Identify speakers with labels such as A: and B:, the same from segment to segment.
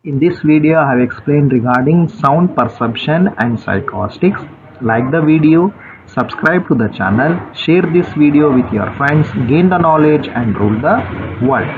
A: In this video, I have explained regarding sound perception and psychoacoustics. Like the video, subscribe to the channel, share this video with your friends, gain the knowledge and rule the world.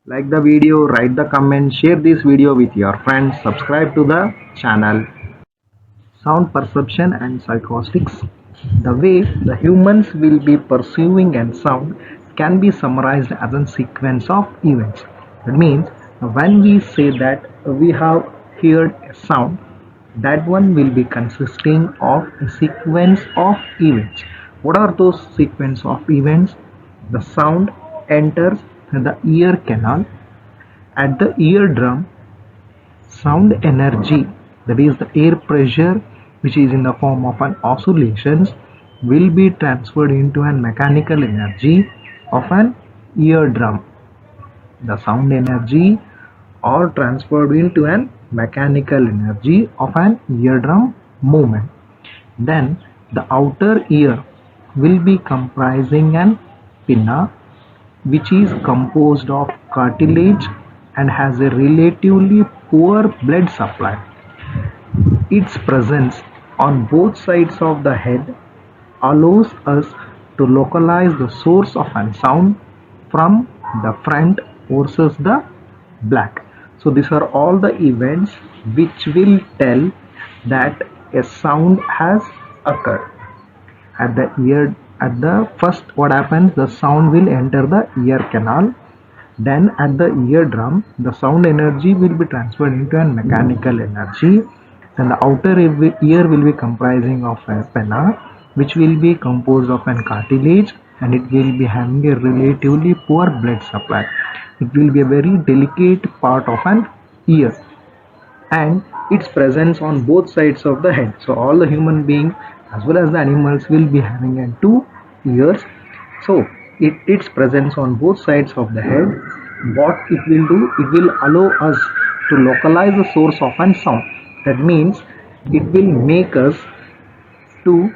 A: Like the video, write the comment, share this video with your friends, subscribe to the channel. Sound perception and psychoacoustics. The way the humans will be perceiving and sound can be summarized as a sequence of events. That means when we say that we have heard a sound, that one will be consisting of a sequence of events. What are those sequence of events? The sound enters the ear canal. At the eardrum, sound energy, that is the air pressure which is in the form of an oscillations, will be transferred into an mechanical energy of an eardrum. The sound energy are transferred into an mechanical energy of an eardrum movement. Then the outer ear will be comprising an pinna, which is composed of cartilage and has a relatively poor blood supply. Its presence on both sides of the head allows us to localize the source of a sound from the front versus the back. So these are all the events which will tell that a sound has occurred. At the first, what happens, the sound will enter the ear canal. Then at the eardrum, the sound energy will be transferred into a mechanical energy. Then the outer ear will be comprising of a pinna, which will be composed of an cartilage, and it will be having a relatively poor blood supply. It will be a very delicate part of an ear, and its presence on both sides of the head. So all the human beings as well as the animals will be having two ears. So its presence on both sides of the head, what it will do, it will allow us to localize the source of a sound. That means it will make us to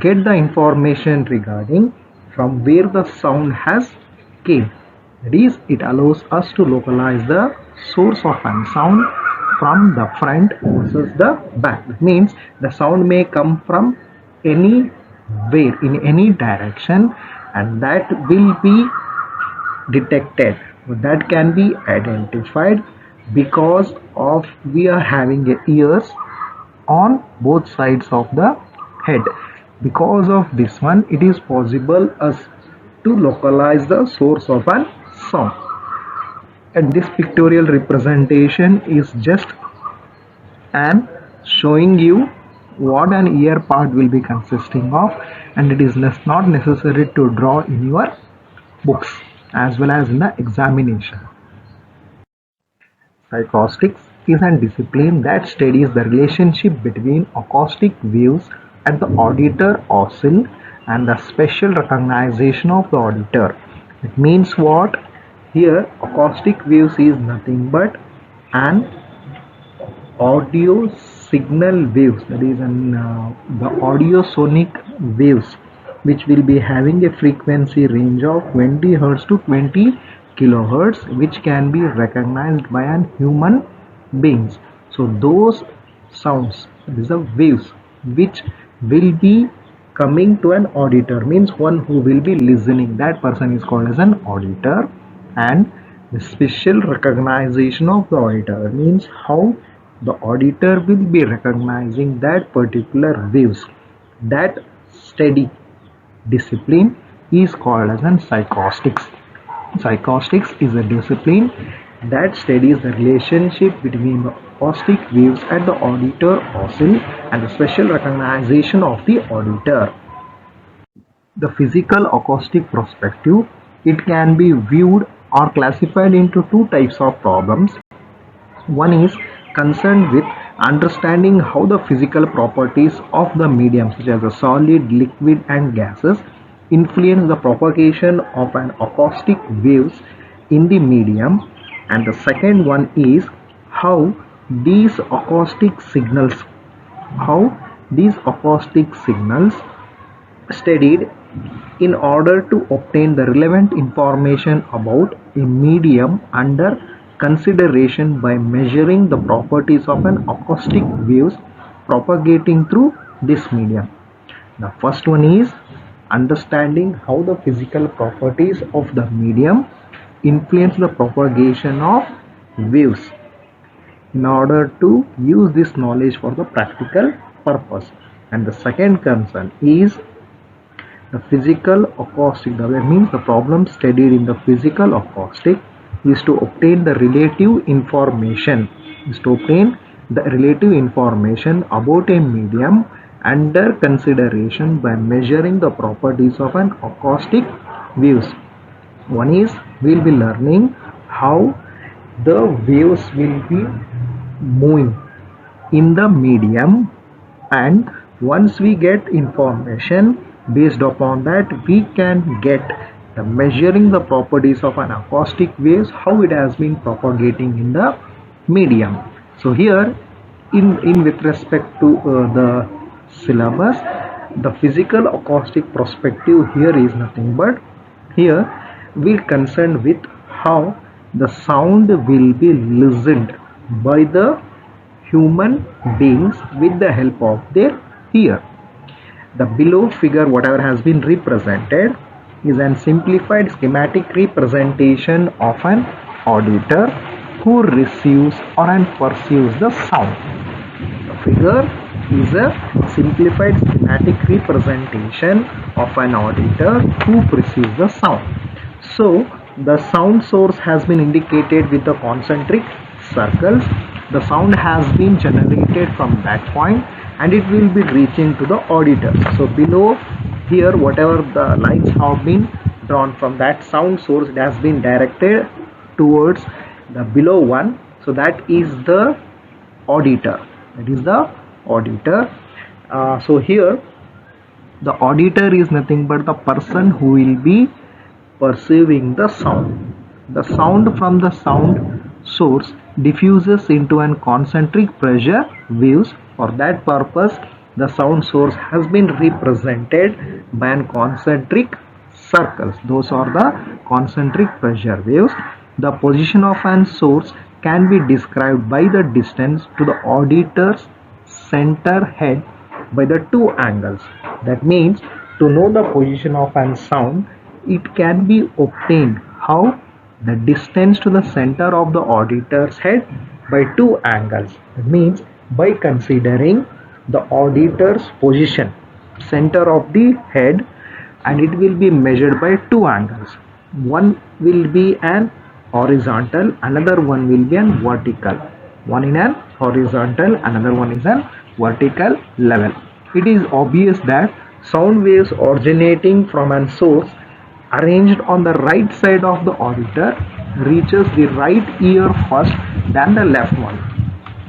A: get the information regarding from where the sound has came. That is, it allows us to localize the source of a sound from the front versus the back. That means the sound may come from anywhere in any direction, and that will be detected, that can be identified because of we are having ears on both sides of the head. Because of this one, it is possible us to localize the source of a sound. And this pictorial representation is just an showing you what an ear part will be consisting of, and it is not necessary to draw in your books as well as in the examination. Psychoacoustics is a discipline that studies the relationship between acoustic waves at the auditor oscill and the spatial recognition of the auditor. It means what? Here acoustic waves is nothing but an audio signal waves, that is the audio sonic waves, which will be having a frequency range of 20 Hz to 20 kilohertz, which can be recognized by an human beings. So those sounds, these are waves which will be coming to an auditor, means one who will be listening, that person is called as an auditor. And the spatial recognition of the auditor means how the auditor will be recognizing that particular waves. That study discipline is called as an psychoacoustics. Psychoacoustics is a discipline that studies the relationship between the acoustic waves at the auditor oscill and the spatial recognition of the auditor. The physical acoustic perspective, it can be viewed or classified into two types of problems. One is concerned with understanding how the physical properties of the medium, such as a solid, liquid and gases, influence the propagation of an acoustic waves in the medium. And the second one is how these acoustic signals studied in order to obtain the relevant information about a medium under consideration by measuring the properties of an acoustic waves propagating through this medium. The first one is understanding how the physical properties of the medium influence the propagation of waves in order to use this knowledge for the practical purpose. And the second concern is the physical acoustic. That means the problem studied in the physical acoustic is to obtain the relative information about a medium under consideration by measuring the properties of an acoustic waves. One is we'll be learning how the waves will be moving in the medium, and once we get information based upon that, we can get the measuring the properties of an acoustic waves, how it has been propagating in the medium. So here in with respect to the syllabus, the physical acoustic perspective here is nothing but here we're concerned with how the sound will be listened by the human beings with the help of their ear. The below figure, whatever has been represented, is an simplified schematic representation of an auditor who receives or and perceives the sound. The figure is a simplified schematic representation of an auditor who perceives the sound. So the sound source has been indicated with the concentric circles. The sound has been generated from that point and it will be reaching to the auditor. So below here, whatever the lines have been drawn from that sound source, it has been directed towards the below one. So that is the auditor. So here the auditor is nothing but the person who will be perceiving the sound. The sound from the sound source diffuses into an concentric pressure waves. For that purpose, the sound source has been represented by an concentric circles. Those are the concentric pressure waves. The position of an source can be described by the distance to the auditor's center head by the two angles. That means to know the position of an sound, it can be obtained how the distance to the center of the auditor's head by two angles. That means by considering the auditor's position, center of the head, and it will be measured by two angles. One will be an horizontal, another one will be an vertical. One in an horizontal, another one is an vertical level. It is obvious that sound waves originating from an source arranged on the right side of the auditor reaches the right ear first than the left one.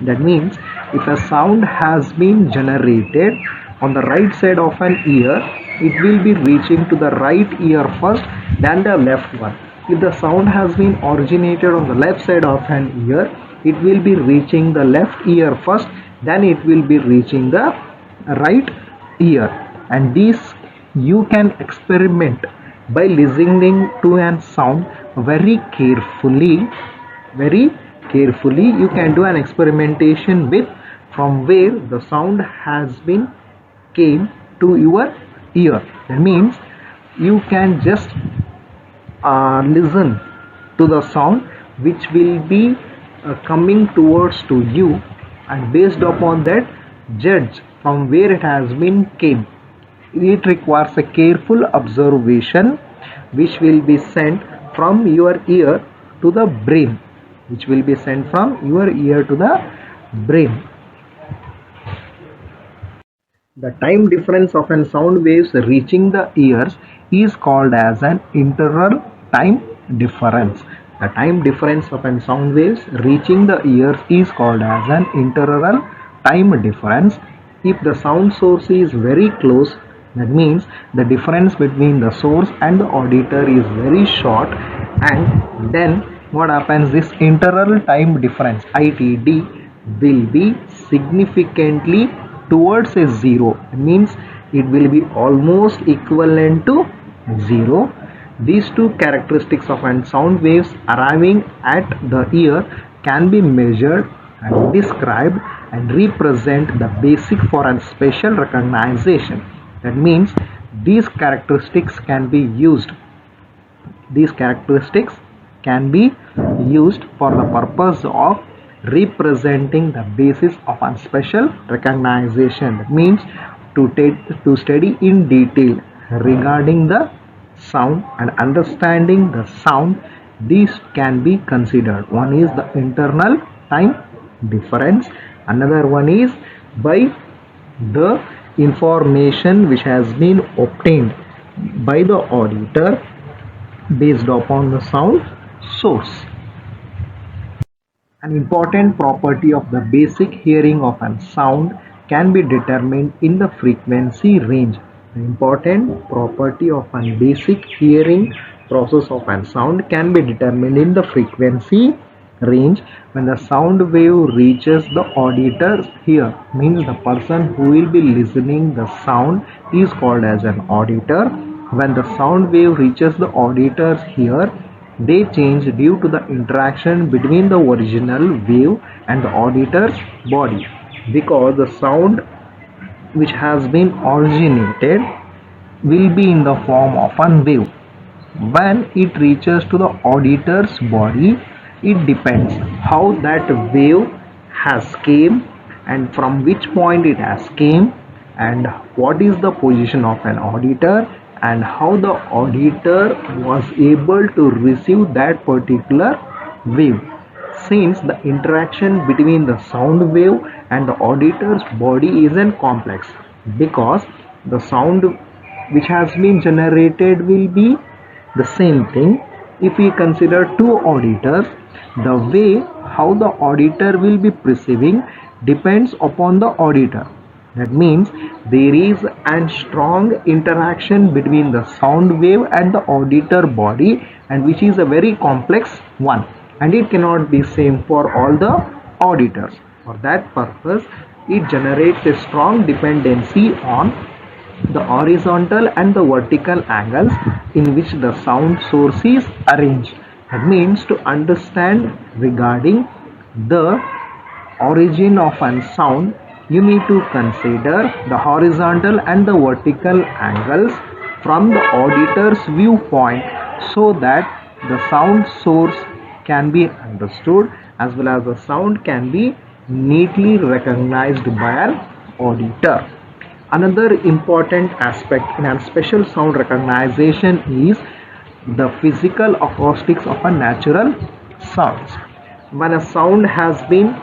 A: That means if a sound has been generated on the right side of an ear, it will be reaching to the right ear first than the left one. If the sound has been originated on the left side of an ear, it will be reaching the left ear first, then it will be reaching the right ear. And this you can experiment by listening to a sound very carefully. You can do an experimentation with from where the sound has been came to your ear. That means you can just listen to the sound which will be coming towards to you, and based upon that judge from where it has been came. It requires a careful observation which will be sent from your ear to the brain. The time difference of an sound waves reaching the ears is called as an interval time difference. The time difference of an sound waves reaching the ears is called as an interval time difference. If the sound source is very close, that means the difference between the source and the auditor is very short, and then what happens, this interval time difference ITD will be significantly towards a zero. It means it will be almost equivalent to 0. These two characteristics of an sound waves arriving at the ear can be measured and described and represent the basic for a spatial recognition. That means these characteristics can be used for the purpose of representing the basis of a spatial recognition. That means to study in detail regarding the sound and understanding the sound, these can be considered. One is the internal time difference, another one is by the information which has been obtained by the auditor based upon the sound source. An important property of the basic hearing of a sound can be determined in the frequency range. The important property of a basic hearing process of a sound can be determined in the frequency range. When the sound wave reaches the auditor's ear, means the person who will be listening the sound is called as an auditor. When the sound wave reaches the auditor's ear, they change due to the interaction between the original wave and the auditor's body, because the sound which has been originated will be in the form of a wave. When it reaches to the auditor's body, it depends how that wave has came and from which point it has came, and what is the position of an auditor, and how the auditor was able to receive that particular wave. Since the interaction between the sound wave and the auditor's body isn't complex, because the sound which has been generated will be the same thing. If we consider two auditors, the way how the auditor will be perceiving depends upon the auditor. That means there is a strong interaction between the sound wave and the auditor body, and which is a very complex one, and it cannot be same for all the auditors. For that purpose, it generates a strong dependency on the horizontal and the vertical angles in which the sound source is arranged. That means to understand regarding the origin of a sound, you need to consider the horizontal and the vertical angles from the auditor's viewpoint, so that the sound source can be understood as well as the sound can be neatly recognized by an auditor. Another important aspect in a special sound recognition is the physical acoustics of a natural sounds. When a sound has been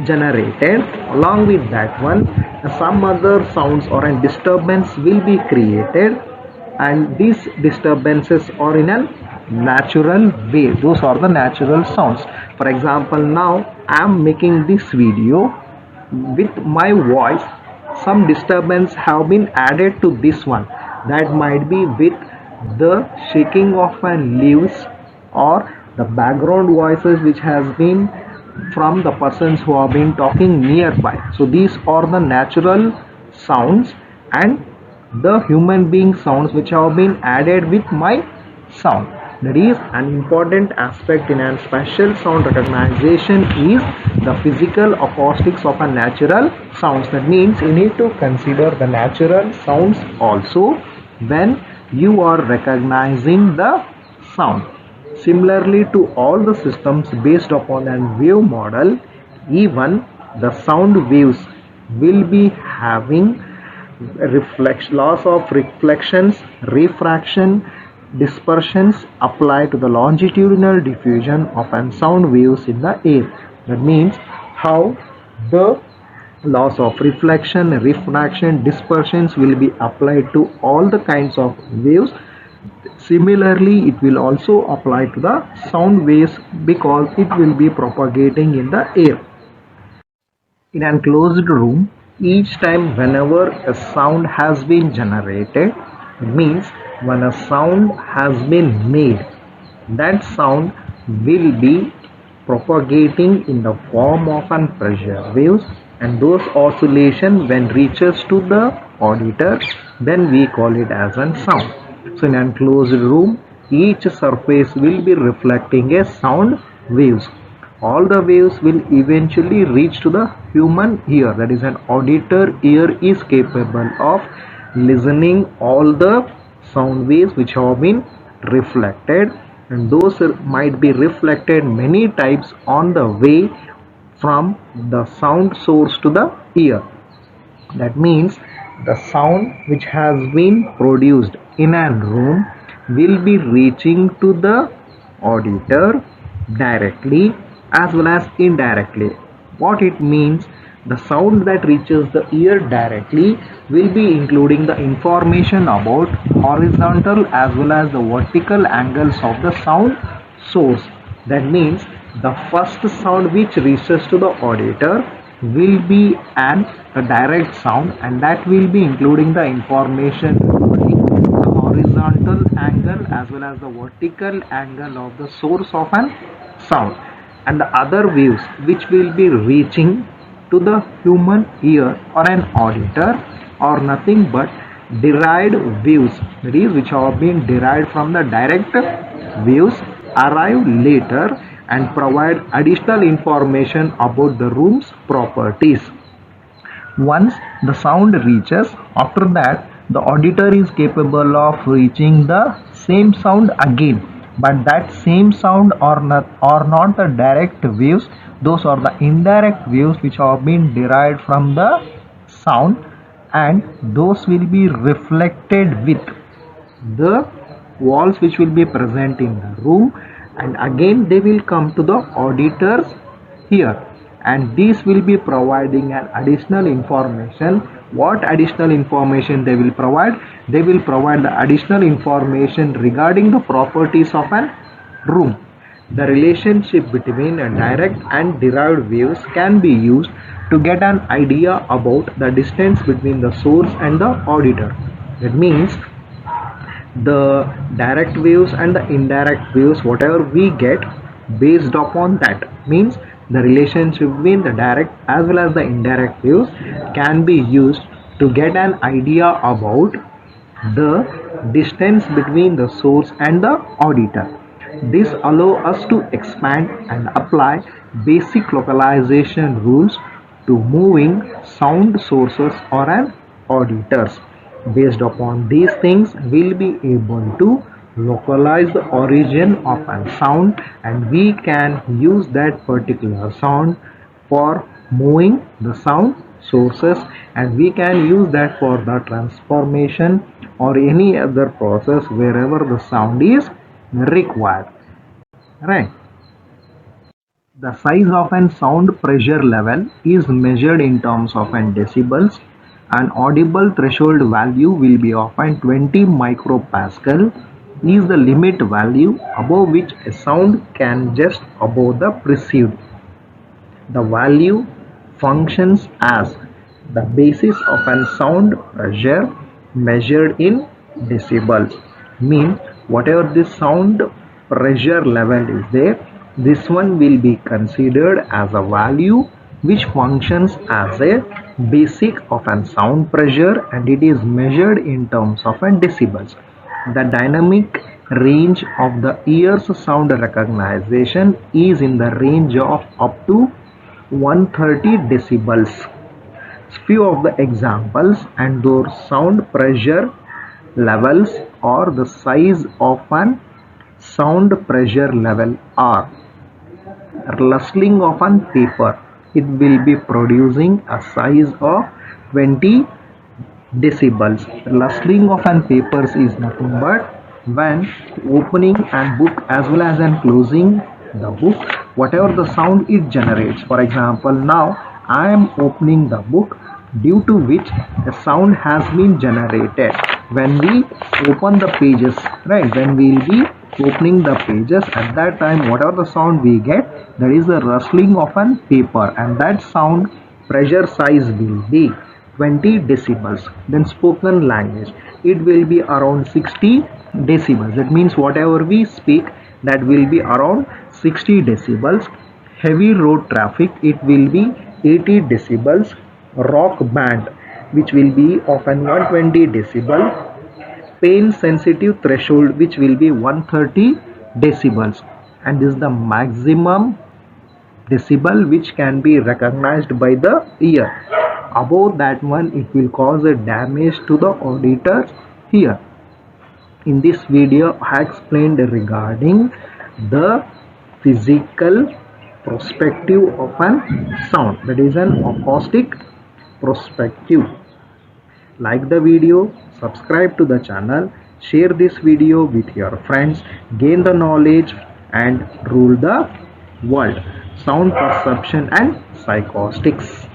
A: generated, along with that one some other sounds or a disturbance will be created, and these disturbances are in a natural way. Those are the natural sounds. For example, now I am making this video with my voice. Some disturbance have been added to this one. That might be with the shaking of leaves or the background voices which has been from the persons who have been talking nearby. So these are the natural sounds and the human being sounds which have been added with my sound. That is an important aspect in a spatial sound recognition is the physical acoustics of a natural sounds. That means you need to consider the natural sounds also when you are recognizing the sound. Similarly to all the systems based upon a wave model, even the sound waves will be having loss of reflections, refraction, dispersions applied to the longitudinal diffusion of an sound waves in the air. That means how the loss of reflection, refraction, dispersions will be applied to all the kinds of waves. Similarly, it will also apply to the sound waves because it will be propagating in the air. In an closed room, each time whenever a sound has been generated, it means when a sound has been made, that sound will be propagating in the form of an pressure waves, and those oscillation when reaches to the auditor, then we call it as a sound. So in an enclosed room, each surface will be reflecting a sound waves. All the waves will eventually reach to the human ear. That is, an auditor ear is capable of listening all the sound waves which have been reflected, and those might be reflected many types on the way from the sound source to the ear. That means the sound which has been produced in a room will be reaching to the auditor directly as well as indirectly. What it means, the sound that reaches the ear directly will be including the information about horizontal as well as the vertical angles of the sound source. That means the first sound which reaches to the auditor will be a direct sound, and that will be including the information regarding the horizontal angle as well as the vertical angle of the source of an sound. And the other waves which will be reaching to the human ear or an auditor are nothing but derived waves, that is, which have been derived from the direct waves, arrive later and provide additional information about the room's properties. Once the sound reaches, after that the auditor is capable of reaching the same sound again, but that same sound are not the direct waves. Those are the indirect waves which have been derived from the sound, and those will be reflected with the walls which will be present in the room, and again they will come to the auditors here, and these will be providing an additional information. What additional information they will provide? They will provide the additional information regarding the properties of an room. The relationship between a direct and derived waves can be used to get an idea about the distance between the source and the auditor. That means the direct waves and the indirect waves, whatever we get, based upon that, means the relationship between the direct as well as the indirect waves can be used to get an idea about the distance between the source and the auditor. This allows us to expand and apply basic localization rules to moving sound sources or an auditors. Based upon these things, we'll be able to localize the origin of a sound, and we can use that particular sound for moving the sound sources, and we can use that for the transformation or any other process wherever the sound is required. Right. The size of an sound pressure level is measured in terms of an decibels. An audible threshold value will be of 20 micropascal is the limit value above which a sound can just above the perceived. The value functions as the basis of an sound pressure measured in decibels. Means whatever this sound pressure level is there, this one will be considered as a value which functions as a basic of an sound pressure, and it is measured in terms of an decibels. The dynamic range of the ear's sound recognition is in the range of up to 130 decibels. Few of the examples and those sound pressure levels or the size of an sound pressure level are: rustling of an paper, it will be producing a size of 20 decibels. Rustling of an papers is nothing but when opening and book as well as when closing the book, whatever the sound it generates. For example, now I am opening the book, due to which a sound has been generated when we open the pages, right? When we will be opening the pages, at that time whatever the sound we get, that is the rustling of an paper, and that sound pressure size will be 20 decibels. Then spoken language, it will be around 60 decibels. That means whatever we speak, that will be around 60 decibels. Heavy road traffic, it will be 80 decibels. Rock band, which will be of an 120 decibel, pain sensitive threshold which will be 130 decibels, and this is the maximum decibel which can be recognized by the ear. Above that one it will cause a damage to the auditors here. In this video I explained regarding the physical perspective of an sound, that is an acoustic perspective. Like the video, subscribe to the channel, share this video with your friends, gain the knowledge and rule the world. Sound perception and psychoustics.